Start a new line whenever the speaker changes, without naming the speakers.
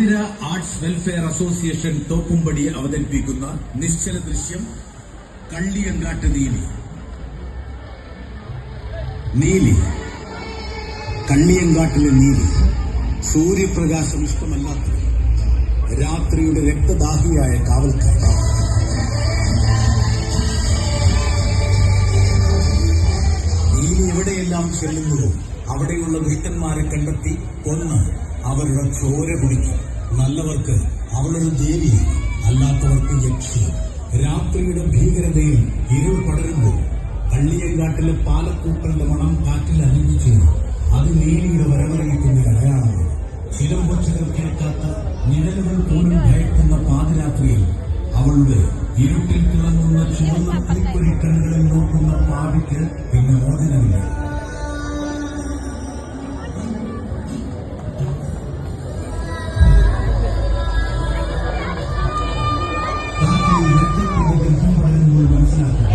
Athira arts welfare association Thoppumpady അവതരിപ്പിക്കുന്ന നിശ്ചല ദൃശ്യം കള്ളിയങ്കാട്ട് നീലി. നീലി, കള്ളിയങ്കാട്ടിലെ നീലി, സൂര്യപ്രകാശം ഇഷ്ടമല്ലാത്ത രാത്രിയുടെ രക്തദാഹിയായ കാവൽക്കാരി. നീലി എവിടെയെല്ലാം ചെല്ലുന്നുവോ അവിടെയുള്ള ദുഷ്ടന്മാരെ കണ്ടെത്തി കൊന്ന് അവരുടെ ചോര കുടിക്കും. നല്ലവർക്ക് അവളൊരു ദേവിയാണ്, അല്ലാത്തവർക്ക് യക്ഷി. രാത്രിയുടെ ഭീകരതയിൽ ഇരുൾ പടരുമ്പോൾ കള്ളിയങ്കാട്ടിലെ പാലക്കൂട്ടന്റെ മണം കാറ്റിൽ അലിഞ്ഞു ചേരും. അത് നീലിയുടെ വരവറിയിക്കുന്ന അടയാളമാണ്. ചിലമ്പൊച്ചകൾ കേൾക്കാത്ത നിഴലുകൾ പോലും ഭയക്കുന്ന പാതിരാത്രിയിൽ അവളുടെ ഇരുട്ടിൽ തിളങ്ങുന്ന ചുവന്ന തീപ്പൊരി കണ്ണുകളിൽ നോക്കുന്ന പാവിക്ക് പിന്നെ മോചനമില്ല. മനസ്സിലാക്കുക